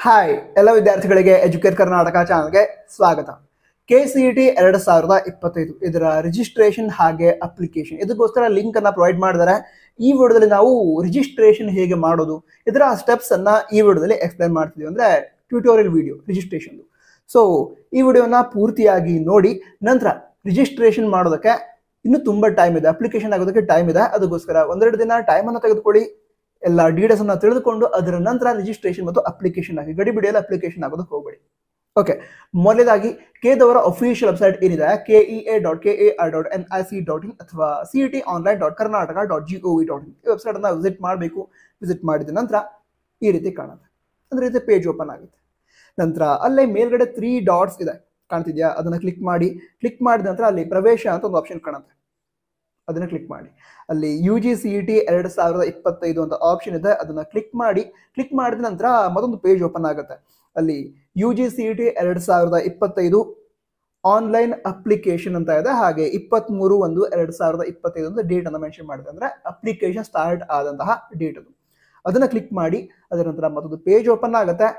Hi ಎಲ್ಲ ವಿದ್ಯಾರ್ಥಿಗಳಿಗೆ educate Karnataka ಚಾನಲ್ಗೆ ಸ್ವಾಗತ. KCET 2025 ಇದರ ರಿಜಿಸ್ಟ್ರೇಷನ್ ಹಾಗೆ ಅಪ್ಲಿಕೇಶನ್ ಇದಕ್ಕೋಸ್ಕರ ಲಿಂಕ್ ಅನ್ನ ಪ್ರೊವೈಡ್ ಮಾಡಿದ್ದಾರೆ. ಈ ವಿಡಿಯೋದಲ್ಲಿ ನಾವು ರಿಜಿಸ್ಟ್ರೇಷನ್ ಹೇಗೆ ಮಾಡೋದು ಇದರ ಸ್ಟೆಪ್ಸ್ ಅನ್ನ ಈ ವಿಡಿಯೋದಲ್ಲಿ ಎಕ್ಸ್ಪ್ಲೈನ್ ಮಾಡ್ತಿದ್ದೀವಿ. ಅಂದ್ರೆ ಟ್ಯೂಟೋರಿಯಲ್ ವಿಡಿಯೋ ರಿಜಿಸ್ಟ್ರೇಷನ್. ಸೊ ಈ ವಿಡಿಯೋನ ಪೂರ್ತಿಯಾಗಿ ನೋಡಿ. ನಂತರ ರಿಜಿಸ್ಟ್ರೇಷನ್ ಮಾಡೋದಕ್ಕೆ ಇನ್ನೂ ತುಂಬಾ ಟೈಮ್ ಇದೆ, ಅಪ್ಲಿಕೇಶನ್ ಆಗೋದಕ್ಕೆ ಟೈಮ್ ಇದೆ. ಅದಕ್ಕೋಸ್ಕರ ಒಂದೆರಡು ದಿನ ಟೈಮ್ ಅನ್ನು ತೆಗೆದುಕೊಳ್ಳಿ, ಎಲ್ಲ ಡೀಟೇಲ್ಸ್ ಅನ್ನ ತಿಳಿದುಕೊಂಡು ಅದರ ನಂತರ ರಿಜಿಸ್ಟ್ರೇಷನ್ ಮತ್ತು ಅಪ್ಲಿಕೇಶನ್ ಆಗಿ ಗಡಿಬಿಡಿಯಲ್ಲಿ ಅಪ್ಲಿಕೇಶನ್ ಆಗೋದಕ್ಕೆ ಹೋಗಬೇಡಿ. ಓಕೆ, ಮೊದಲೇದಾಗಿ ಕೆದವರ ಅಫಿಷಿಯಲ್ ವೆಬ್ಸೈಟ್ ಏನಿದೆ kea.kar.nic.in ಅಥವಾ cetonline.karnataka.gov.in ಈ ವೆಬ್ಸೈಟ್ ಅನ್ನ ವಿಸಿಟ್ ಮಾಡಬೇಕು. ವಿಸಿಟ್ ಮಾಡಿದ ನಂತರ ಈ ರೀತಿ ಕಾಣುತ್ತೆ, ಅಂದ್ರೆ ಇದು ಪೇಜ್ ಓಪನ್ ಆಗುತ್ತೆ. ನಂತರ ಅಲ್ಲೇ ಮೇಲ್ಗಡೆ 3 ಡಾಟ್ಸ್ ಇದೆ, ಕಾಣ್ತಿದ್ಯಾ? ಅದನ್ನ ಕ್ಲಿಕ್ ಮಾಡಿ. ಕ್ಲಿಕ್ ಮಾಡಿದ ನಂತರ ಅಲ್ಲಿ ಪ್ರವೇಶ ಅಂತ ಒಂದು ಆಪ್ಷನ್ ಕಾಣುತ್ತೆ, ಅದನ್ನ ಕ್ಲಿಕ್ ಮಾಡಿ. ಅಲ್ಲಿ UGCET 2025 ಅಂತ ಆಪ್ಷನ್ ಇದೆ, ಅದನ್ನ ಕ್ಲಿಕ್ ಮಾಡಿ. ಕ್ಲಿಕ್ ಮಾಡಿದ ನಂತರ ಮತ್ತೊಂದು ಪೇಜ್ ಓಪನ್ ಆಗುತ್ತೆ. ಅಲ್ಲಿ UGCET 2025 ಆನ್ಲೈನ್ ಅಪ್ಲಿಕೇಶನ್ ಅಂತ ಇದೆ, ಹಾಗೆ 23/1/2025 ಅಂತ ಡೇಟ್ ಅನ್ನ ಮೆನ್ಷನ್ ಮಾಡಿದೆ, ಅಂದ್ರೆ ಅಪ್ಲಿಕೇಶನ್ ಸ್ಟಾರ್ಟ್ ಆದಂತಹ ಡೇಟ್ ಅದು. ಅದನ್ನ ಕ್ಲಿಕ್ ಮಾಡಿ. ಅದರ ನಂತರ ಮತ್ತೊಂದು ಪೇಜ್ ಓಪನ್ ಆಗುತ್ತೆ.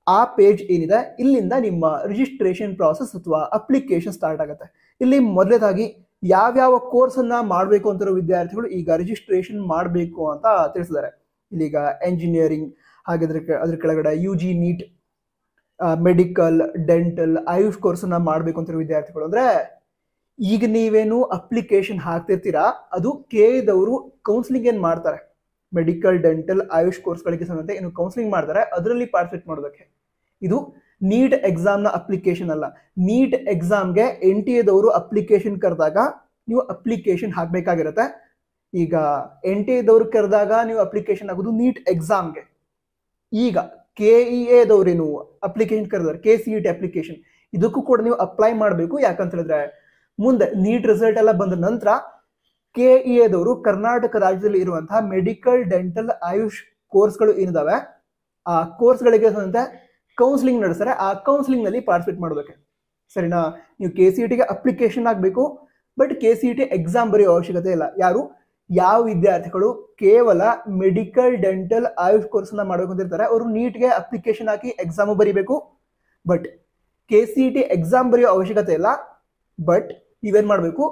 ಆ ಪೇಜ್ ಏನಿದೆ ಇಲ್ಲಿಂದ ನಿಮ್ಮ ರಿಜಿಸ್ಟ್ರೇಷನ್ ಪ್ರಾಸೆಸ್ ಅಥವಾ ಅಪ್ಲಿಕೇಶನ್ ಸ್ಟಾರ್ಟ್ ಆಗುತ್ತೆ. ಇಲ್ಲಿ ಮೊದಲೇದಾಗಿ ಯಾವ್ಯಾವ ಕೋರ್ಸ್ ಅನ್ನ ಮಾಡಬೇಕು ಅಂತಿರೋ ವಿದ್ಯಾರ್ಥಿಗಳು ಈಗ ರಿಜಿಸ್ಟ್ರೇಷನ್ ಮಾಡಬೇಕು ಅಂತ ತಿಳಿಸಿದ್ದಾರೆ. ಇಲ್ಲಿಗ ಎಂಜಿನಿಯರಿಂಗ್, ಹಾಗೆ ಅದ್ರ ಕೆಳಗಡೆ UG NEET, medical, dental, AYUSH course ಅನ್ನ ಮಾಡಬೇಕು ಅಂತಿರೋ ವಿದ್ಯಾರ್ಥಿಗಳು, ಅಂದ್ರೆ ಈಗ ನೀವೇನು ಅಪ್ಲಿಕೇಶನ್ ಹಾಕ್ತಿರ್ತೀರಾ ಅದು ಕೆದವರು ಕೌನ್ಸಿಲಿಂಗ್ ಏನ್ ಮಾಡ್ತಾರೆ, ಮೆಡಿಕಲ್, ಡೆಂಟಲ್, ಆಯುಷ್ ಕೋರ್ಸ್ಗಳಿಗೆ ಸಂಬಂಧ ಏನು ಕೌನ್ಸಿಲಿಂಗ್ ಮಾಡ್ತಾರೆ, ಅದರಲ್ಲಿ ಪಾರ್ಟಿಸಿಪೇಟ್ ಮಾಡೋದಕ್ಕೆ. ಇದು ನೀಟ್ ಎಕ್ಸಾಮ್ ನ ಅಪ್ಲಿಕೇಶನ್ ಅಲ್ಲ. ನೀಟ್ ಎಕ್ಸಾಮ್ಗೆ NTA ಅಪ್ಲಿಕೇಶನ್ ಕರೆದಾಗ ನೀವು ಅಪ್ಲಿಕೇಶನ್ ಹಾಕ್ಬೇಕಾಗಿರುತ್ತೆ. ಈಗ NTA ಕರೆದಾಗ ನೀವು ಅಪ್ಲಿಕೇಶನ್ ಆಗೋದು ನೀಟ್ ಎಕ್ಸಾಮ್ಗೆ. ಈಗ KEA ದವ್ರೇನು ಅಪ್ಲಿಕೇಶನ್ ಕರೆದಾರೆ, KCET ಅಪ್ಲಿಕೇಶನ್, ಇದಕ್ಕೂ ಕೂಡ ನೀವು ಅಪ್ಲೈ ಮಾಡಬೇಕು. ಯಾಕಂತ ಹೇಳಿದ್ರೆ ಮುಂದೆ ನೀಟ್ ರಿಸಲ್ಟ್ ಎಲ್ಲ ಬಂದ ನಂತರ KEA ದವರು ಕರ್ನಾಟಕ ರಾಜ್ಯದಲ್ಲಿ ಇರುವಂತಹ ಮೆಡಿಕಲ್, ಡೆಂಟಲ್, ಆಯುಷ್ ಕೋರ್ಸ್ಗಳು ಏನಿದಾವೆ ಆ ಕೋರ್ಸ್ಗಳಿಗೆ ಸಂಬಂಧ ಕೌನ್ಸಿಲಿಂಗ್ ನಡೆಸ್ತಾರೆ. ಆ ಕೌನ್ಸಿಲಿಂಗ್ ನಲ್ಲಿ ಪಾರ್ಟಿಸಿಪೇಟ್ ಮಾಡೋದಕ್ಕೆ, ಸರಿನಾ? ನೀವು KCET ಗೆ ಅಪ್ಲಿಕೇಶನ್ ಆಗಬೇಕು, ಬಟ್ KCET ಎಕ್ಸಾಮ್ ಬರೆಯೋ ಅವಶ್ಯಕತೆ ಇಲ್ಲ. ಯಾವ ವಿದ್ಯಾರ್ಥಿಗಳು ಕೇವಲ ಮೆಡಿಕಲ್, ಡೆಂಟಲ್, ಆಯುಷ್ ಕೋರ್ಸ್ ಅನ್ನ ಮಾಡಬೇಕು ಅಂತ ಇರ್ತಾರೆ ಅವರು ನೀಟ್ಗೆ ಅಪ್ಲಿಕೇಶನ್ ಹಾಕಿ ಎಕ್ಸಾಮ್ ಬರೀಬೇಕು. ಬಟ್ KCET ಎಕ್ಸಾಮ್ ಬರೆಯೋ ಅವಶ್ಯಕತೆ ಇಲ್ಲ. ಬಟ್ ನೀವೇನ್ ಮಾಡಬೇಕು,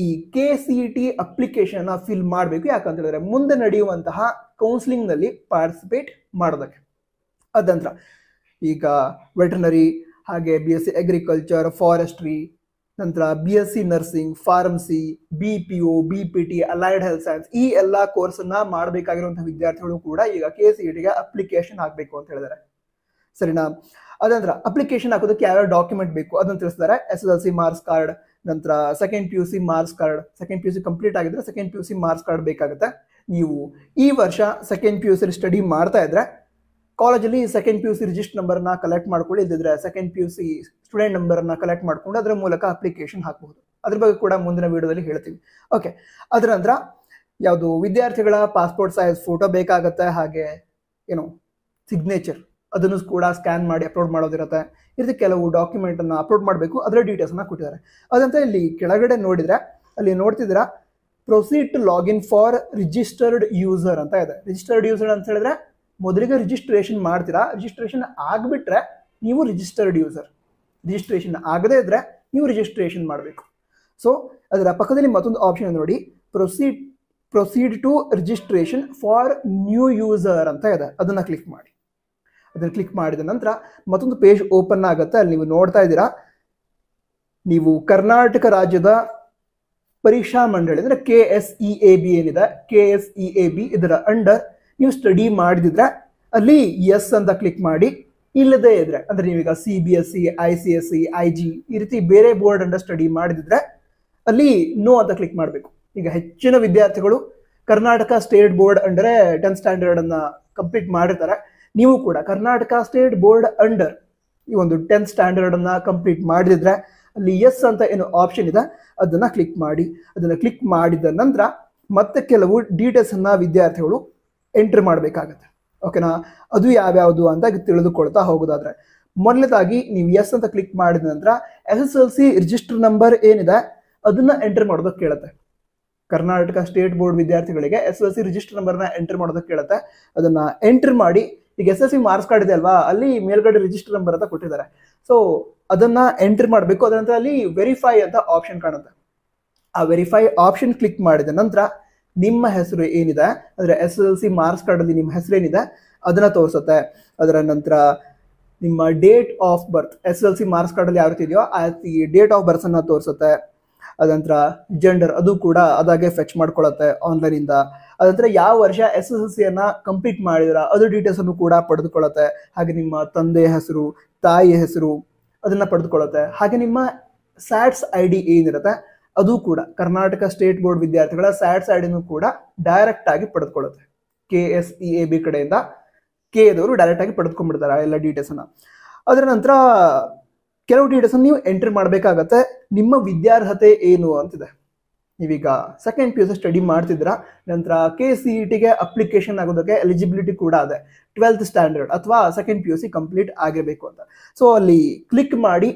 ಈ KCET ಅಪ್ಲಿಕೇಶನ್ ಫಿಲ್ ಮಾಡಬೇಕು. ಯಾಕಂತ ಹೇಳಿದ್ರೆ ಮುಂದೆ ನಡೆಯುವಂತಹ ಕೌನ್ಸಿಲಿಂಗ್ ನಲ್ಲಿ ಪಾರ್ಟಿಸಿಪೇಟ್ ಮಾಡೋದಕ್ಕೆ. ಅದ ನಂತರ ಈಗ ವೆಟರ್ನರಿ, ಹಾಗೆ BSc ಅಗ್ರಿಕಲ್ಚರ್, ಫಾರೆಸ್ಟ್ರಿ, ನಂತರ BSc nursing, pharmacy, BPO, BPT, allied health science, ಈ ಎಲ್ಲಾ ಕೋರ್ಸ್ ಅನ್ನ ಮಾಡಬೇಕಾಗಿರುವಂತಹ ವಿದ್ಯಾರ್ಥಿಗಳು ಕೂಡ ಈಗ KCET ಗೆ ಅಪ್ಲಿಕೇಶನ್ ಹಾಕಬೇಕು ಅಂತ ಹೇಳಿದ್ದಾರೆ, ಸರಿನಾ? ಅದಂತರ ಅಪ್ಲಿಕೇಶನ್ ಹಾಕೋದಕ್ಕೆ ಯಾವ್ಯಾವ ಡಾಕ್ಯುಮೆಂಟ್ ಬೇಕು ಅದನ್ನ ತಿಳಿಸಿದ್ದಾರೆ. SSLC ಮಾರ್ಕ್ಸ್ ಕಾರ್ಡ್, ನಂತರ second PUC marks card, second PUC complete ಆಗಿದ್ರೆ ಸೆಕೆಂಡ್ PUC ಮಾರ್ಕ್ಸ್ ಕಾರ್ಡ್ ಬೇಕಾಗುತ್ತೆ. ನೀವು ಈ ವರ್ಷ ಸೆಕೆಂಡ್ PUC ಸ್ಟಡಿ ಮಾಡ್ತಾ ಇದ್ರೆ ಕಾಲೇಜಲ್ಲಿ ಸೆಕೆಂಡ್ PUC ರಿಜಿಸ್ಟರ್ ನಂಬರ್ ನ ಕಲೆಕ್ಟ್ ಮಾಡ್ಕೊಳ್ಳಿ. ಇಲ್ದಿದ್ರೆ ಸೆಕೆಂಡ್ PUC ಸ್ಟೂಡೆಂಟ್ ನಂಬರ್ ಅನ್ನ ಕಲೆಕ್ಟ್ ಮಾಡ್ಕೊಂಡು ಅದರ ಮೂಲಕ ಅಪ್ಲಿಕೇಶನ್ ಹಾಕಬಹುದು. ಅದ್ರ ಬಗ್ಗೆ ಕೂಡ ಮುಂದಿನ ವಿಡಿಯೋದಲ್ಲಿ ಹೇಳ್ತೀವಿ. ಓಕೆ, ಅದರ ನಂತರ ಯಾವುದು ವಿದ್ಯಾರ್ಥಿಗಳ ಪಾಸ್ಪೋರ್ಟ್ ಸೈಜ್ ಫೋಟೋ ಬೇಕಾಗುತ್ತೆ, ಹಾಗೆ ಏನು ಸಿಗ್ನೇಚರ್ ಅದನ್ನು ಕೂಡ ಸ್ಕ್ಯಾನ್ ಮಾಡಿ ಅಪ್ಲೋಡ್ ಮಾಡೋದಿರುತ್ತೆ. ಇದಕ್ಕೆ ಕೆಲವು ಡಾಕ್ಯುಮೆಂಟ್ ಅನ್ನ ಅಪ್ಲೋಡ್ ಮಾಡಬೇಕು, ಅದರ ಡೀಟೇಲ್ಸ್ ಅನ್ನ ಕೊಟ್ಟಿದ್ದಾರೆ. ಅದಂತ ಇಲ್ಲಿ ಕೆಳಗಡೆ ನೋಡಿದ್ರೆ ಅಲ್ಲಿ ನೋಡ್ತಿದ್ದೀರಾ proceed to login for registered user ಅಂತ ಇದೆ. ರಿಜಿಸ್ಟರ್ಡ್ ಯೂಸರ್ ಅಂತ ಹೇಳಿದ್ರೆ ಮೊದಲಿಗೆ ರಿಜಿಸ್ಟ್ರೇಷನ್ ಮಾಡ್ತೀರಾ, ರಿಜಿಸ್ಟ್ರೇಷನ್ ಆಗ್ಬಿಟ್ರೆ ನೀವು ರಿಜಿಸ್ಟರ್ಡ್ ಯೂಸರ್, ರಿಜಿಸ್ಟ್ರೇಷನ್ ಆಗದೇ ಇದ್ರೆ ನೀವು ರಿಜಿಸ್ಟ್ರೇಷನ್ ಮಾಡಬೇಕು. ಸೊ ಅದರ ಪಕ್ಕದಲ್ಲಿ ಮತ್ತೊಂದು ಆಪ್ಷನ್ ನೋಡಿ, proceed to registration for new user ಅಂತ ಇದೆ, ಅದನ್ನ ಕ್ಲಿಕ್ ಮಾಡಿ. ಅದನ್ನ ಕ್ಲಿಕ್ ಮಾಡಿದ ನಂತರ ಮತ್ತೊಂದು ಪೇಜ್ ಓಪನ್ ಆಗುತ್ತೆ. ಅಲ್ಲಿ ನೀವು ನೋಡ್ತಾ ಇದ್ದೀರಾ, ನೀವು ಕರ್ನಾಟಕ ರಾಜ್ಯದ ಪರೀಕ್ಷಾ ಮಂಡಳಿ ಅಂದ್ರೆ KSEAB ಏನಿದೆ, KSEAB ಇದರ ಅಂಡರ್ ನೀವು ಸ್ಟಡಿ ಮಾಡಿದ್ರೆ ಅಲ್ಲಿ ಎಸ್ ಅಂತ ಕ್ಲಿಕ್ ಮಾಡಿ. ಇಲ್ಲದೇ ಇದ್ರೆ ಅಂದ್ರೆ ನೀವೀಗ CBSE, ICSE, IG ಈ ರೀತಿ ಬೇರೆ ಬೋರ್ಡ್ ಅಂಡರ್ ಸ್ಟಡಿ ಮಾಡಿದ್ರೆ ಅಲ್ಲಿ ನೋ ಅಂತ ಕ್ಲಿಕ್ ಮಾಡಬೇಕು. ಈಗ ಹೆಚ್ಚಿನ ವಿದ್ಯಾರ್ಥಿಗಳು Karnataka state board under 10th standard ಅನ್ನ ಕಂಪ್ಲೀಟ್ ಮಾಡಿರ್ತಾರೆ. ನೀವು ಕೂಡ ಕರ್ನಾಟಕ ಸ್ಟೇಟ್ ಬೋರ್ಡ್ ಅಂಡರ್ ಈ ಒಂದು 10th ಸ್ಟ್ಯಾಂಡರ್ಡ್ ಅನ್ನ ಕಂಪ್ಲೀಟ್ ಮಾಡಿದ್ರೆ ಅಲ್ಲಿ ಎಸ್ ಅಂತ ಏನು ಆಪ್ಷನ್ ಇದೆ ಅದನ್ನ ಕ್ಲಿಕ್ ಮಾಡಿ. ಅದನ್ನ ಕ್ಲಿಕ್ ಮಾಡಿದ ನಂತರ ಮತ್ತೆ ಕೆಲವು ಡೀಟೇಲ್ಸ್ ಅನ್ನ ವಿದ್ಯಾರ್ಥಿಗಳು ಎಂಟ್ರಿ ಮಾಡಬೇಕಾಗತ್ತೆ. ಓಕೆನಾ? ಅದು ಯಾವ್ಯಾವುದು ಅಂತ ತಿಳಿದುಕೊಳ್ತಾ ಹೋಗೋದಾದ್ರೆ ಮೊದಲನೇದಾಗಿ ನೀವು ಎಸ್ ಅಂತ ಕ್ಲಿಕ್ ಮಾಡಿದ ನಂತರ SSLC ರಿಜಿಸ್ಟರ್ ನಂಬರ್ ಏನಿದೆ ಅದನ್ನ ಎಂಟರ್ ಮಾಡೋದಕ್ಕೆ ಕೇಳುತ್ತೆ. ಕರ್ನಾಟಕ ಸ್ಟೇಟ್ ಬೋರ್ಡ್ ವಿದ್ಯಾರ್ಥಿಗಳಿಗೆ SSLC ರಿಜಿಸ್ಟರ್ ನಂಬರ್ನ ಎಂಟರ್ ಮಾಡೋದಕ್ಕೆ ಕೇಳುತ್ತೆ. ಅದನ್ನ ಎಂಟರ್ ಮಾಡಿ ಈಗ SSC ಮಾರ್ಕ್ಸ್ ಕಾರ್ಡ್ ಇದೆ ಅಲ್ವಾ, ಅಲ್ಲಿ ಮೇಲ್ಗಡೆ ರಿಜಿಸ್ಟರ್ ನಂಬರ್ ಅಂತ ಕೊಟ್ಟಿದ್ದಾರೆ. ಸೊ ಅದನ್ನ ಎಂಟ್ರಿ ಮಾಡಬೇಕು. ಅದರ ನಂತರ ಅಲ್ಲಿ ವೆರಿಫೈ ಅಂತ ಆಪ್ಷನ್ ಕಾಣುತ್ತೆ. ಆ ವೆರಿಫೈ ಆಪ್ಷನ್ ಕ್ಲಿಕ್ ಮಾಡಿದ ನಂತರ ನಿಮ್ಮ ಹೆಸರು ಏನಿದೆ ಅಂದ್ರೆ SSLC ಮಾರ್ಕ್ಸ್ ಕಾರ್ಡ್ ಅಲ್ಲಿ ನಿಮ್ಮ ಹೆಸರು ಏನಿದೆ ಅದನ್ನ ತೋರಿಸುತ್ತೆ. ಅದರ ನಂತರ ನಿಮ್ಮ date of birth, SSLC marks card ಅಲ್ಲಿ ಯಾವ ರೀತಿ ಇದೆಯೋ ಆ ಡೇಟ್ ಆಫ್ ಬರ್ತ್ ಅನ್ನ ತೋರಿಸುತ್ತೆ. ಅದಂತರ ಜೆಂಡರ್ ಅದು ಕೂಡ ಅದಾಗೆ ಫೆಚ್ ಮಾಡ್ಕೊಳ್ಳುತ್ತೆ ಆನ್ಲೈನ್ ಇಂದ. ಅದಂತರ ಯಾವ ವರ್ಷ SSLC ಅನ್ನ ಕಂಪ್ಲೀಟ್ ಮಾಡಿದ್ರ ಅದು ಡೀಟೇಲ್ಸ್ ಅನ್ನು ಕೂಡ ಪಡೆದುಕೊಳ್ಳುತ್ತೆ. ಹಾಗೆ ನಿಮ್ಮ ತಂದೆ ಹೆಸರು, ತಾಯಿ ಹೆಸರು ಅದನ್ನ ಪಡೆದುಕೊಳ್ಳುತ್ತೆ. ಹಾಗೆ ನಿಮ್ಮ ಸ್ಯಾಟ್ಸ್ ID ಏನಿರುತ್ತೆ ಅದು ಕೂಡ ಕರ್ನಾಟಕ ಸ್ಟೇಟ್ ಬೋರ್ಡ್ ವಿದ್ಯಾರ್ಥಿಗಳ ಸ್ಯಾಟ್ಸ್ ಐಡಿನೂ ಕೂಡ ಡೈರೆಕ್ಟ್ ಆಗಿ ಪಡೆದುಕೊಳ್ಳುತ್ತೆ. KSEAB ಕಡೆಯಿಂದ ಕೆದವರು ಡೈರೆಕ್ಟ್ ಆಗಿ ಪಡೆದುಕೊಂಡ್ಬಿಡ್ತಾರೆ ಎಲ್ಲ ಡೀಟೇಲ್ಸ್ ಅನ್ನ. ಅದರ ನಂತರ ಕೆಲವು ಡೀಟೇಲ್ಸ್ ನೀವು ಎಂಟ್ರಿ ಮಾಡಬೇಕಾಗತ್ತೆ. ನಿಮ್ಮ ವಿದ್ಯಾರ್ಹತೆ ಏನು ಅಂತಿದೆ. ನೀವೀಗ ಸೆಕೆಂಡ್ PUC ಸ್ಟಡಿ ಮಾಡ್ತಿದ್ರ, ನಂತರ KCETಗೆ ಅಪ್ಲಿಕೇಶನ್ ಆಗೋದಕ್ಕೆ ಎಲಿಜಿಬಿಲಿಟಿ ಕೂಡ ಇದೆ. 12th ಸ್ಟ್ಯಾಂಡರ್ಡ್ ಅಥವಾ ಸೆಕೆಂಡ್ PUC ಕಂಪ್ಲೀಟ್ ಆಗಿರಬೇಕು ಅಂತ. ಸೊ ಅಲ್ಲಿ ಕ್ಲಿಕ್ ಮಾಡಿ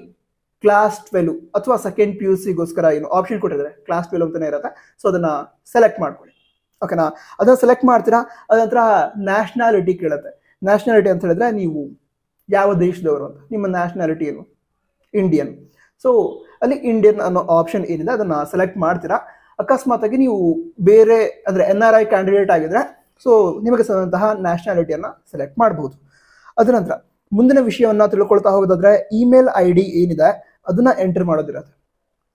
ಕ್ಲಾಸ್ 12 ಅಥವಾ ಸೆಕೆಂಡ್ PUCಗೋಸ್ಕರ ಏನು ಆಪ್ಷನ್ ಕೊಟ್ಟಿದ್ದಾರೆ ಕ್ಲಾಸ್ 12 ಅಂತಾನೆ ಇರುತ್ತೆ. ಸೊ ಅದನ್ನ ಸೆಲೆಕ್ಟ್ ಮಾಡ್ಕೊಳ್ಳಿ. ಓಕೆನಾ, ಅದನ್ನ ಸೆಲೆಕ್ಟ್ ಮಾಡ್ತೀರಾ. ಅದ ನಂತರ ನ್ಯಾಷನಾಲಿಟಿ ಕೇಳುತ್ತೆ. ನ್ಯಾಷನಾಲಿಟಿ ಅಂತ ಹೇಳಿದ್ರೆ ನೀವು ಯಾವ ದೇಶದವರು ಅಂತ. ನಿಮ್ಮ ನ್ಯಾಷನಾಲಿಟಿ ಏನು? ಇಂಡಿಯನ್. ಸೊ ಅಲ್ಲಿ ಇಂಡಿಯನ್ ಅನ್ನೋ ಆಪ್ಷನ್ ಏನಿದೆ ಅದನ್ನ ಸೆಲೆಕ್ಟ್ ಮಾಡ್ತೀರಾ. ಅಕಸ್ಮಾತ್ ಆಗಿ ನೀವು ಬೇರೆ ಅಂದ್ರೆ NRI ಕ್ಯಾಂಡಿಡೇಟ್ ಆಗಿದ್ರೆ ಸೊ ನಿಮಗೆ ಸಂಬಂಧಂತಹ ನ್ಯಾಷನಾಲಿಟಿಯನ್ನ ಸೆಲೆಕ್ಟ್ ಮಾಡಬಹುದು. ಅದರ ನಂತರ ಮುಂದಿನ ವಿಷಯವನ್ನ ತಿಳ್ಕೊಳ್ತಾ ಹೋಗೋದಾದ್ರೆ ಇಮೇಲ್ ID ಏನಿದೆ ಅದನ್ನ ಎಂಟರ್ ಮಾಡೋದಿರುತ್ತೆ.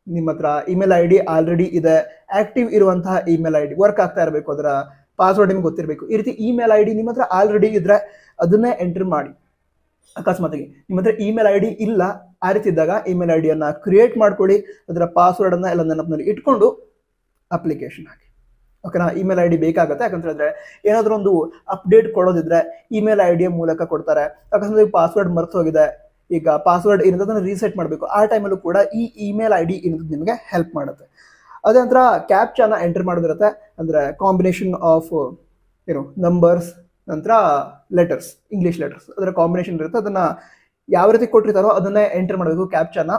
ನಿಮ್ಮ ಹತ್ರ ಇಮೇಲ್ ID ಆಲ್ರೆಡಿ ಇದೆ, ಆಕ್ಟಿವ್ ಇರುವಂತಹ ಇಮೇಲ್ ID ವರ್ಕ್ ಆಗ್ತಾ ಇರಬೇಕು, ಅದರ ಪಾಸ್ವರ್ಡ್ ನಿಮ್ಗೆ ಗೊತ್ತಿರಬೇಕು. ಈ ರೀತಿ ಇಮೇಲ್ ID ನಿಮ್ಮ ಹತ್ರ ಆಲ್ರೆಡಿ ಇದ್ರೆ ಅದನ್ನೇ ಎಂಟರ್ ಮಾಡಿ. ಅಕಸ್ಮಾತ್ಗೆ ನಿಮ್ಮ ಹತ್ರ ಇಮೇಲ್ ID ಇಲ್ಲ, ಆ ರೀತಿ ಇದ್ದಾಗ ಇಮೇಲ್ ಐಡಿಯನ್ನ ಕ್ರಿಯೇಟ್ ಮಾಡ್ಕೊಳ್ಳಿ. ಅದರ ಪಾಸ್ವರ್ಡ್ ಅನ್ನ ಎಲ್ಲ ನೆನಪಿನಲ್ಲಿ ಇಟ್ಕೊಂಡು ಅಪ್ಲಿಕೇಶನ್ ಹಾಕಿ. ಓಕೆನಾ, ಇಮೇಲ್ ID ಬೇಕಾಗುತ್ತೆ. ಯಾಕಂತ ಹೇಳಿದ್ರೆ ಏನಾದರೂ ಒಂದು ಅಪ್ಡೇಟ್ ಕೊಡೋದಿದ್ರೆ ಇಮೇಲ್ ID ಮೂಲಕ ಕೊಡ್ತಾರೆ. ಅಕಸ್ಮಾತ್ ಪಾಸ್ವರ್ಡ್ ಮರ್ತು ಹೋಗಿದೆ, ಈಗ ಪಾಸ್ವರ್ಡ್ ಏನಿದೆ ಅದನ್ನು ರೀಸೆಟ್ ಮಾಡಬೇಕು, ಆ ಟೈಮಲ್ಲೂ ಕೂಡ ಈ ಇಮೇಲ್ ID ಏನಿದೆ ನಿಮಗೆ ಹೆಲ್ಪ್ ಮಾಡುತ್ತೆ. ಅದೇ ನಂತರ ಕ್ಯಾಪ್ಚಾನ ಎಂಟರ್ ಮಾಡೋದಿರುತ್ತೆ. ಅಂದ್ರೆ ಕಾಂಬಿನೇಷನ್ ಆಫ್ ನಂಬರ್ಸ್ ನಂತರ ಲೆಟರ್ಸ್, ಇಂಗ್ಲಿಷ್ ಲೆಟರ್ಸ್ ಅದರ ಕಾಂಬಿನೇಷನ್ ಇರುತ್ತೆ. ಅದನ್ನ ಯಾವ ರೀತಿ ಕೊಟ್ಟಿರ್ತಾರೋ ಅದನ್ನೇ ಎಂಟರ್ ಮಾಡಬೇಕು ಕ್ಯಾಪ್ಚಾನ.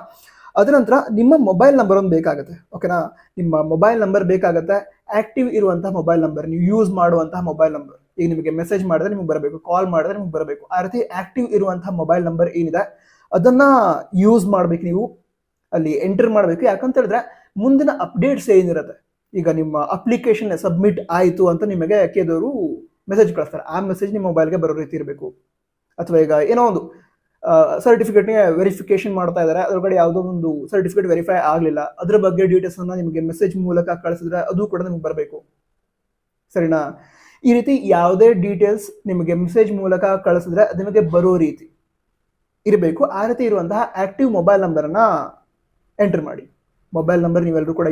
ಅದ ನಂತರ ನಿಮ್ಮ ಮೊಬೈಲ್ ನಂಬರ್ ಒಂದು ಬೇಕಾಗುತ್ತೆ. ಓಕೆನಾ, ನಿಮ್ಮ ಮೊಬೈಲ್ ನಂಬರ್ ಬೇಕಾಗುತ್ತೆ. ಆಕ್ಟಿವ್ ಇರುವಂತಹ ಮೊಬೈಲ್ ನಂಬರ್, ನೀವು ಯೂಸ್ ಮಾಡುವಂತಹ ಮೊಬೈಲ್ ನಂಬರ್. ಈಗ ನಿಮಗೆ ಮೆಸೇಜ್ ಮಾಡಿದ್ರೆ ನಿಮ್ಗೆ ಬರಬೇಕು, ಕಾಲ್ ಮಾಡಿದ್ರೆ ನಿಮ್ಗೆ ಬರಬೇಕು. ಆ ರೀತಿ ಆಕ್ಟಿವ್ ಇರುವಂತಹ ಮೊಬೈಲ್ ನಂಬರ್ ಏನಿದೆ ಅದನ್ನ ಯೂಸ್ ಮಾಡ್ಬೇಕು, ನೀವು ಅಲ್ಲಿ ಎಂಟರ್ ಮಾಡಬೇಕು. ಯಾಕಂತ ಹೇಳಿದ್ರೆ ಮುಂದಿನ ಅಪ್ಡೇಟ್ಸ್ ಏನಿರುತ್ತೆ, ಈಗ ನಿಮ್ಮ ಅಪ್ಲಿಕೇಶನ್ ಸಬ್ಮಿಟ್ ಆಯಿತು ಅಂತ ನಿಮಗೆ ಕೇದವರು ಮೆಸೇಜ್ ಕಳಿಸ್ತಾರೆ. ಆ ಮೆಸೇಜ್ ನಿಮ್ಮ ಮೊಬೈಲ್ಗೆ ಬರೋ ರೀತಿ ಇರಬೇಕು. ಅಥವಾ ಈಗ ಏನೋ ಒಂದು ಸರ್ಟಿಫಿಕೇಟ್ಗೆ ವೆರಿಫಿಕೇಶನ್ ಮಾಡ್ತಾ ಇದ್ದಾರೆ, ಅದರೊಳಗಡೆ ಯಾವುದೋ ಒಂದು ಸರ್ಟಿಫಿಕೇಟ್ ವೆರಿಫೈ ಆಗಲಿಲ್ಲ, ಅದ್ರ ಬಗ್ಗೆ ಡೀಟೇಲ್ಸ್ ಅನ್ನ ನಿಮಗೆ ಮೆಸೇಜ್ ಮೂಲಕ ಕಳಿಸಿದ್ರೆ ಅದು ಕೂಡ ನಿಮ್ಗೆ ಬರಬೇಕು. ಸರಿನಾ? ಈ ರೀತಿ ಯಾವುದೇ ಡೀಟೇಲ್ಸ್ ನಿಮಗೆ ಮೆಸೇಜ್ ಮೂಲಕ ಕಳಿಸಿದ್ರೆ ಅದು ನಿಮಗೆ ಬರೋ ರೀತಿ ಇರಬೇಕು. ಆ ರೀತಿ ಇರುವಂತಹ ಆಕ್ಟಿವ್ ಮೊಬೈಲ್ ನಂಬರನ್ನ ಎಂಟರ್ ಮಾಡಿ. ಮೊಬೈಲ್ ನಂಬರ್ ನೀವೆಲ್ಲರೂ ಕೂಡ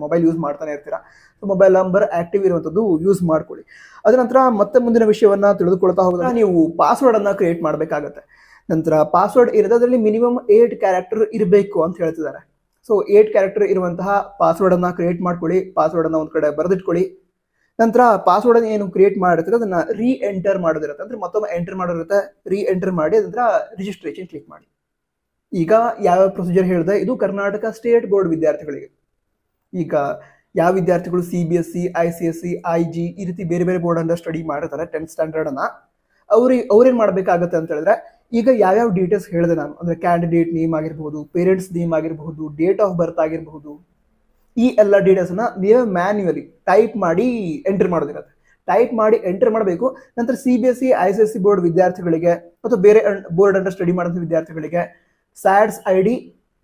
ಮೊಬೈಲ್ ಯೂಸ್ ಮಾಡ್ತಾನೆ ಇರ್ತೀರಾ. ಸೊ ಮೊಬೈಲ್ ನಂಬರ್ ಆಕ್ಟಿವ್ ಇರುವಂಥದ್ದು ಯೂಸ್ ಮಾಡ್ಕೊಳ್ಳಿ. ಅದ ನಂತರ ಮತ್ತೆ ಮುಂದಿನ ವಿಷಯವನ್ನ ತಿಳಿದುಕೊಳ್ತಾ ಹೋಗೋದು, ನೀವು ಪಾಸ್ವರ್ಡ್ ಅನ್ನ ಕ್ರಿಯೇಟ್ ಮಾಡಬೇಕಾಗತ್ತೆ. ನಂತರ ಪಾಸ್ವರ್ಡ್ ಇರೋದು ಅದರಲ್ಲಿ ಮಿನಿಮಮ್ 8 ಕ್ಯಾರೆಕ್ಟರ್ ಇರಬೇಕು ಅಂತ ಹೇಳ್ತಿದ್ದಾರೆ. ಸೊ 8 ಕ್ಯಾರೆಕ್ಟರ್ ಇರುವಂತಹ ಪಾಸ್ವರ್ಡ್ ಅನ್ನ ಕ್ರಿಯೇಟ್ ಮಾಡ್ಕೊಳ್ಳಿ. ಪಾಸ್ವರ್ಡ್ ಅನ್ನ ಒಂದ್ ಕಡೆ ಬರೆದಿಟ್ಕೊಳ್ಳಿ. ನಂತರ ಪಾಸ್ವರ್ಡ್ ಏನು ಕ್ರಿಯೇಟ್ ಮಾಡಿರ್ತೀರ ಅದನ್ನ ರೀ ಎಂಟರ್ ಮಾಡೋದಿರುತ್ತೆ. ಅಂದ್ರೆ ಮತ್ತೊಮ್ಮೆ ಎಂಟರ್ ಮಾಡೋದಿರುತ್ತೆ. ರೀ ಎಂಟರ್ ಮಾಡಿ ಅದರ ರಿಜಿಸ್ಟ್ರೇಷನ್ ಕ್ಲಿಕ್ ಮಾಡಿ. ಈಗ ಯಾವ ಪ್ರೊಸೀಜರ್ ಹೇಳಿದೆ, ಇದು ಕರ್ನಾಟಕ ಸ್ಟೇಟ್ ಬೋರ್ಡ್ ವಿದ್ಯಾರ್ಥಿಗಳಿಗೆ. ಈಗ ಯಾವ ವಿದ್ಯಾರ್ಥಿಗಳು CBSE, ICSE, IG ಈ ರೀತಿ ಬೇರೆ ಬೇರೆ ಬೋರ್ಡ್ ಅನ್ನ ಸ್ಟಡಿ ಮಾಡಿರ್ತಾರೆ 10th ಸ್ಟ್ಯಾಂಡರ್ಡ್ ಅನ್ನ, ಅವ್ರೇನ್ ಮಾಡ್ಬೇಕಾಗತ್ತೆ ಅಂತ ಹೇಳಿದ್ರೆ, ಈಗ ಯಾವ್ಯಾವ ಡೀಟೇಲ್ಸ್ ಹೇಳಿದೆ ನಾನು, ಅಂದ್ರೆ ಕ್ಯಾಂಡಿಡೇಟ್ ನೇಮ್ ಆಗಿರಬಹುದು, ಪೇರೆಂಟ್ಸ್ ನೇಮ್ ಆಗಿರಬಹುದು, ಡೇಟ್ ಆಫ್ ಬರ್ತ್ ಆಗಿರಬಹುದು, ಈ ಎಲ್ಲ ಡೀಟೇಲ್ಸ್ ಅನ್ನ ನೀವೇ ಮ್ಯಾನ್ಯುಯಲಿ ಟೈಪ್ ಮಾಡಿ ಎಂಟರ್ ಮಾಡೋದಿರುತ್ತೆ. ಟೈಪ್ ಮಾಡಿ ಎಂಟರ್ ಮಾಡಬೇಕು. ನಂತರ CBSE, ICSE ಬೋರ್ಡ್ ವಿದ್ಯಾರ್ಥಿಗಳಿಗೆ ಅಥವಾ ಬೇರೆ ಬೋರ್ಡ್ ಅಂಡರ್ ಸ್ಟಡಿ ಮಾಡುವಂಥ ವಿದ್ಯಾರ್ಥಿಗಳಿಗೆ ಸ್ಯಾಟ್ಸ್ ID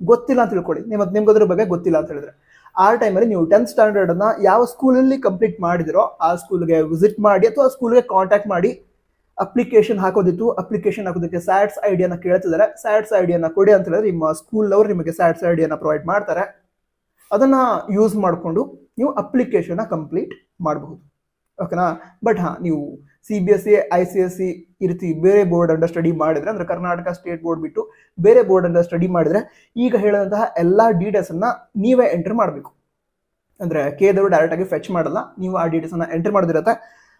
ಗೊತ್ತಿಲ್ಲ ಅಂತ ತಿಳ್ಕೊಳ್ಳಿ. ನಿಮ್ಗೆ ಅದ್ರ ಬಗ್ಗೆ ಗೊತ್ತಿಲ್ಲ ಅಂತ ಹೇಳಿದ್ರೆ ಆ ಟೈಮಲ್ಲಿ ನೀವು 10th ಸ್ಟ್ಯಾಂಡರ್ಡ್ ಅನ್ನ ಯಾವ ಸ್ಕೂಲಲ್ಲಿ ಕಂಪ್ಲೀಟ್ ಮಾಡಿದಿರೋ ಆ ಸ್ಕೂಲ್ಗೆ ವಿಸಿಟ್ ಮಾಡಿ ಅಥವಾ ಸ್ಕೂಲ್ಗೆ ಕಾಂಟ್ಯಾಕ್ಟ್ ಮಾಡಿ ಅಪ್ಲಿಕೇಶನ್ ಹಾಕೋದಿತ್ತು. ಅಪ್ಲಿಕೇಶನ್ ಹಾಕೋದಕ್ಕೆ ಸ್ಯಾಟ್ಸ್ ID ಅನ್ನ ಕೇಳ್ತಿದ್ದಾರೆ. ಸ್ಯಾಟ್ಸ್ ID ಅನ್ನ ಕೊಡಿ ಅಂತ ಹೇಳಿದ್ರೆ ನಿಮ್ಮ ಸ್ಕೂಲ್ ಅವರು ನಿಮಗೆ ಸ್ಯಾಟ್ಸ್ ID ಅನ್ನ ಪ್ರೊವೈಡ್ ಮಾಡ್ತಾರೆ. ಅದನ್ನ ಯೂಸ್ ಮಾಡಿಕೊಂಡು ನೀವು ಅಪ್ಲಿಕೇಶನ್ ಕಂಪ್ಲೀಟ್ ಮಾಡಬಹುದು. ಓಕೆನಾ? ಬಟ್ ನೀವು CBSE, ICSE ಈ ರೀತಿ ಬೇರೆ ಬೋರ್ಡ್ ಅಂಡರ್ ಸ್ಟಡಿ ಮಾಡಿದ್ರೆ, ಅಂದ್ರೆ ಕರ್ನಾಟಕ ಸ್ಟೇಟ್ ಬೋರ್ಡ್ ಬಿಟ್ಟು ಬೇರೆ ಬೋರ್ಡ್ ಅಂಡರ್ ಸ್ಟಡಿ ಮಾಡಿದ್ರೆ ಈಗ ಹೇಳಿದಂತಹ ಎಲ್ಲಾ ಡೀಟೇಲ್ಸ್ ಅನ್ನ ನೀವೇ ಎಂಟರ್ ಮಾಡಬೇಕು. ಅಂದ್ರೆ ಕೇದವರು ಡೈರೆಕ್ಟ್ ಆಗಿ ಫೆಚ್ ಮಾಡಲ್ಲ, ನೀವು ಆ ಡೀಟೇಲ್ಸ್ ಅನ್ನ ಎಂಟರ್ ಮಾಡೋದಿರುತ್ತೆ.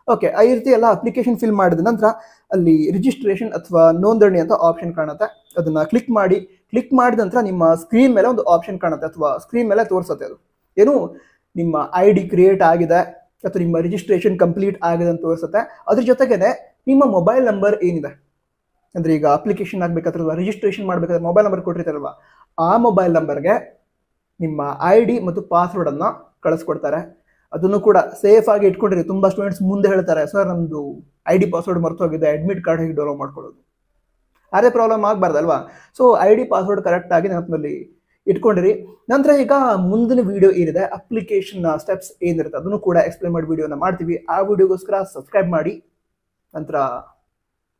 ಓಕೆ, ಈ ರೀತಿ ಎಲ್ಲ ಅಪ್ಲಿಕೇಶನ್ ಫಿಲ್ ಮಾಡಿದ ನಂತರ ಅಲ್ಲಿ ರಿಜಿಸ್ಟ್ರೇಷನ್ ಅಥವಾ ನೋಂದಣಿ ಅಂತ ಆಪ್ಷನ್ ಕಾಣುತ್ತೆ. ಅದನ್ನ ಕ್ಲಿಕ್ ಮಾಡಿ. ಕ್ಲಿಕ್ ಮಾಡಿದ ನಂತರ ನಿಮ್ಮ ಸ್ಕ್ರೀನ್ ಮೇಲೆ ಒಂದು ಆಪ್ಷನ್ ಕಾಣುತ್ತೆ ಅಥವಾ ಸ್ಕ್ರೀನ್ ಮೇಲೆ ತೋರಿಸುತ್ತೆ. ಅದು ಏನು, ನಿಮ್ಮ ID ಕ್ರಿಯೇಟ್ ಆಗಿದೆ ಅಥವಾ ನಿಮ್ಮ ರಿಜಿಸ್ಟ್ರೇಷನ್ ಕಂಪ್ಲೀಟ್ ಆಗಿದೆ ಅಂತ ತೋರಿಸುತ್ತೆ. ಅದ್ರ ಜೊತೆಗೇನೆ ನಿಮ್ಮ ಮೊಬೈಲ್ ನಂಬರ್ ಏನಿದೆ ಅಂದರೆ ಈಗ ಅಪ್ಲಿಕೇಶನ್ ಆಗಬೇಕಾದ್ರಲ್ವ ರಿಜಿಸ್ಟ್ರೇಷನ್ ಮಾಡಬೇಕಾದ್ರೆ ಮೊಬೈಲ್ ನಂಬರ್ ಕೊಟ್ಟಿರ್ತಾರಲ್ವ ಆ ಮೊಬೈಲ್ ನಂಬರ್ಗೆ ನಿಮ್ಮ ID ಮತ್ತು ಪಾಸ್ವರ್ಡನ್ನು ಕಳಿಸ್ಕೊಡ್ತಾರೆ. ಅದನ್ನು ಕೂಡ ಸೇಫ್ ಆಗಿ ಇಟ್ಕೊಂಡಿರಿ. ತುಂಬ ಸ್ಟೂಡೆಂಟ್ಸ್ ಮುಂದೆ ಹೇಳ್ತಾರೆ ಸರ್ ನಮ್ಮದು ID ಪಾಸ್ವರ್ಡ್ ಮರ್ತೋಗಿದೆ, ಅಡ್ಮಿಟ್ ಕಾರ್ಡ್ ಹೇಗೆ ಡೌನ್ಲೋಡ್ ಮಾಡ್ಕೊಳ್ಳೋದು. ಅದೇ ಪ್ರಾಬ್ಲಮ್ ಆಗಬಾರ್ದಲ್ವಾ. ಸೊ ID ಪಾಸ್ವರ್ಡ್ ಕರೆಕ್ಟಾಗಿ ನೆನಪಿನಲ್ಲಿ ಇಟ್ಕೊಂಡಿರಿ. ನಂತರ ಈಗ ಮುಂದಿನ ವಿಡಿಯೋ ಏನಿದೆ ಅಪ್ಲಿಕೇಶನ್ ಸ್ಟೆಪ್ಸ್ ಏನಿರುತ್ತೆ ಅದನ್ನು ಕೂಡ ಎಕ್ಸ್ಪ್ಲೇನ್ ಮಾಡಿ ವಿಡಿಯೋನ ಮಾಡ್ತೀವಿ. ಆ ವಿಡಿಯೋಗೋಸ್ಕರ ಸಬ್ಸ್ಕ್ರೈಬ್ ಮಾಡಿ. ನಂತರ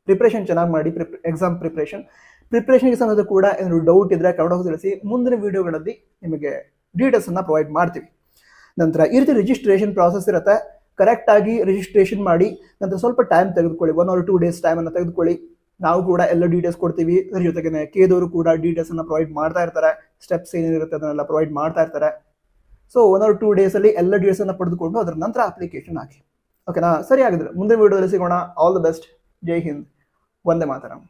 ಪ್ರಿಪ್ರೇಷನ್ ಚೆನ್ನಾಗಿ ಮಾಡಿ. ಎಕ್ಸಾಮ್ ಪ್ರಿಪ್ರೇಷನ್ಗೆ ಸಂಬಂಧ ಕೂಡ ಏನಾದರೂ ಡೌಟ್ ಇದ್ದರೆ ಕನ್ನಡ ತಿಳಿಸಿ. ಮುಂದಿನ ವಿಡಿಯೋಗಳಲ್ಲಿ ನಿಮಗೆ ಡೀಟೇಲ್ಸನ್ನು ಪ್ರೊವೈಡ್ ಮಾಡ್ತೀವಿ. ನಂತರ ಈ ರೀತಿ ರಿಜಿಸ್ಟ್ರೇಷನ್ ಪ್ರಾಸೆಸ್ ಇರುತ್ತೆ. ಕರೆಕ್ಟಾಗಿ ರಿಜಿಸ್ಟ್ರೇಷನ್ ಮಾಡಿ. ನಂತರ ಸ್ವಲ್ಪ ಟೈಮ್ ತೆಗೆದುಕೊಳ್ಳಿ, 1 or 2 ಡೇಸ್ ಟೈಮನ್ನು ತೆಗೆದುಕೊಳ್ಳಿ. ನಾವು ಕೂಡ ಎಲ್ಲ ಡೀಟೇಲ್ಸ್ ಕೊಡ್ತೀವಿ. ಅದ್ರ ಜೊತೆಗೆ ಕೇದವರು ಕೂಡ ಡೀಟೇಲ್ಸನ್ನು ಪ್ರೊವೈಡ್ ಮಾಡ್ತಾ ಇರ್ತಾರೆ. ಸ್ಟೆಪ್ಸ್ ಏನಿರುತ್ತೆ ಅದನ್ನೆಲ್ಲ ಪ್ರೊವೈಡ್ ಮಾಡ್ತಾ ಇರ್ತಾರೆ. ಸೊ 1 or 2 ಡೇಸಲ್ಲಿ ಎಲ್ಲ ಡೀಟೇಲ್ಸನ್ನು ಪಡೆದುಕೊಂಡು ಅದರ ನಂತರ ಅಪ್ಲಿಕೇಶನ್ ಹಾಕಿ. ಓಕೆನಾ? ಸರಿ ಆಗಿದ್ರೆ ಮುಂದಿನ ವಿಡಿಯೋದಲ್ಲಿ ಸಿಗೋಣ. All the best. ಜೈ ಹಿಂದ್. ವಂದೇ ಮಾತರಂ.